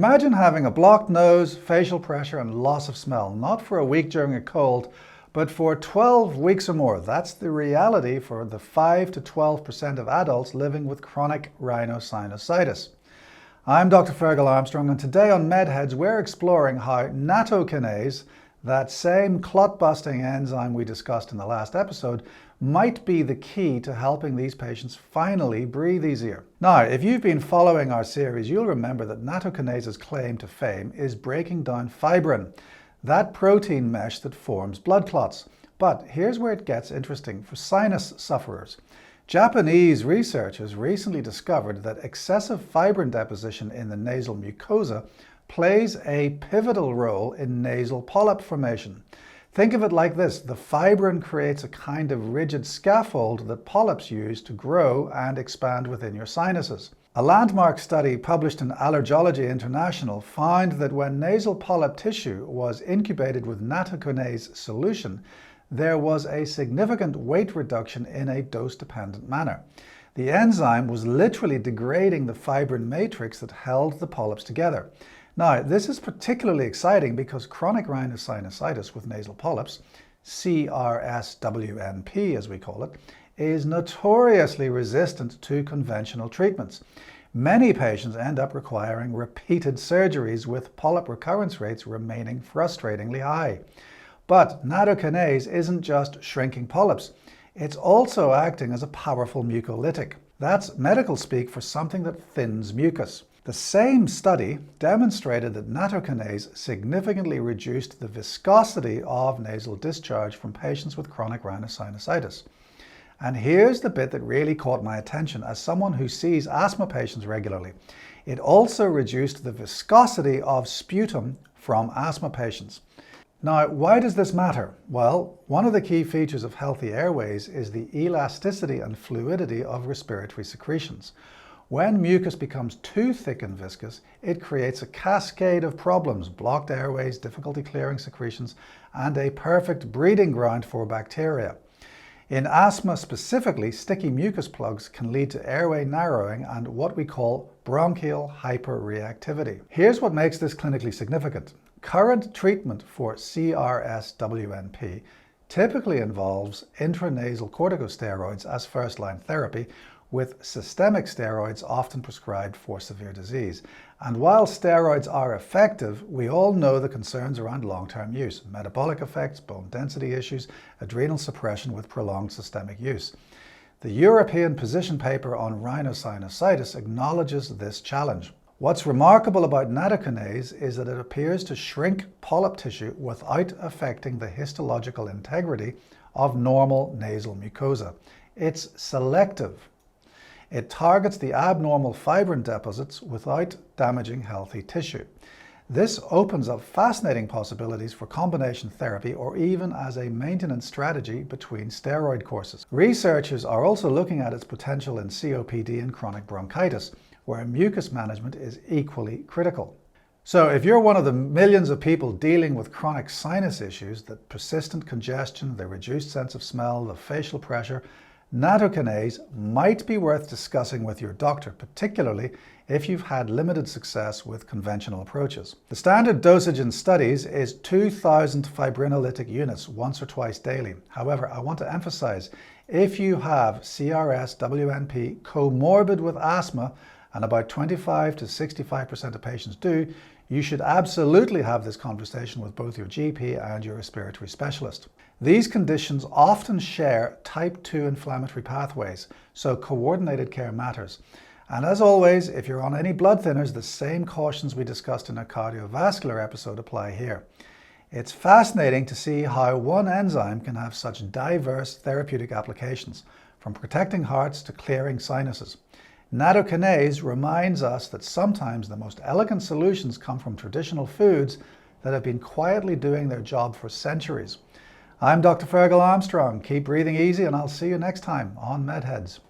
Imagine having a blocked nose, facial pressure, and loss of smell, not for a week during a cold, but for 12 weeks or more. That's the reality for the 5 to 12% of adults living with chronic rhinosinusitis. I'm Dr. Ferghal Armstrong, and today on MedHeads, we're exploring how Natokinase, that same clot-busting enzyme we discussed in the last episode, might be the key to helping these patients finally breathe easier. Now, if you've been following our series, you'll remember that Natokinase's claim to fame is breaking down fibrin, that protein mesh that forms blood clots. But here's where it gets interesting for sinus sufferers. Japanese researchers recently discovered that excessive fibrin deposition in the nasal mucosa plays a pivotal role in nasal polyp formation. Think of it like this: the fibrin creates a kind of rigid scaffold that polyps use to grow and expand within your sinuses. A landmark study published in Allergology International found that when nasal polyp tissue was incubated with Natokinase solution, there was a significant weight reduction in a dose-dependent manner. The enzyme was literally degrading the fibrin matrix that held the polyps together. Now, this is particularly exciting because chronic rhinosinusitis with nasal polyps, CRSWNP as we call it, is notoriously resistant to conventional treatments. Many patients end up requiring repeated surgeries, with polyp recurrence rates remaining frustratingly high. But Natokinase isn't just shrinking polyps, it's also acting as a powerful mucolytic. That's medical speak for something that thins mucus. The same study demonstrated that Natokinase significantly reduced the viscosity of nasal discharge from patients with chronic rhinosinusitis. And here's the bit that really caught my attention as someone who sees asthma patients regularly. It also reduced the viscosity of sputum from asthma patients. Now, why does this matter? Well, one of the key features of healthy airways is the elasticity and fluidity of respiratory secretions. When mucus becomes too thick and viscous, it creates a cascade of problems: blocked airways, difficulty clearing secretions, and a perfect breeding ground for bacteria. In asthma specifically, sticky mucus plugs can lead to airway narrowing and what we call bronchial hyperreactivity. Here's what makes this clinically significant. Current treatment for CRSWNP typically involves intranasal corticosteroids as first-line therapy, with systemic steroids often prescribed for severe disease. And while steroids are effective, we all know the concerns around long-term use: metabolic effects, bone density issues, adrenal suppression with prolonged systemic use. The European position paper on rhinosinusitis acknowledges this challenge. What's remarkable about Natokinase is that it appears to shrink polyp tissue without affecting the histological integrity of normal nasal mucosa. It's selective. It targets the abnormal fibrin deposits without damaging healthy tissue. This opens up fascinating possibilities for combination therapy or even as a maintenance strategy between steroid courses. Researchers are also looking at its potential in COPD and chronic bronchitis, where mucus management is equally critical. So if you're one of the millions of people dealing with chronic sinus issues, the persistent congestion, the reduced sense of smell, the facial pressure, Natokinase might be worth discussing with your doctor, particularly if you've had limited success with conventional approaches. The standard dosage in studies is 2,000 fibrinolytic units once or twice daily. However, I want to emphasize, if you have CRSWNP comorbid with asthma, and about 25 to 65% of patients do, you should absolutely have this conversation with both your GP and your respiratory specialist. These conditions often share type 2 inflammatory pathways, so coordinated care matters. And as always, if you're on any blood thinners, the same cautions we discussed in a cardiovascular episode apply here. It's fascinating to see how one enzyme can have such diverse therapeutic applications, from protecting hearts to clearing sinuses. Natokinase reminds us that sometimes the most elegant solutions come from traditional foods that have been quietly doing their job for centuries. I'm Dr. Ferghal Armstrong. Keep breathing easy, and I'll see you next time on MedHeads.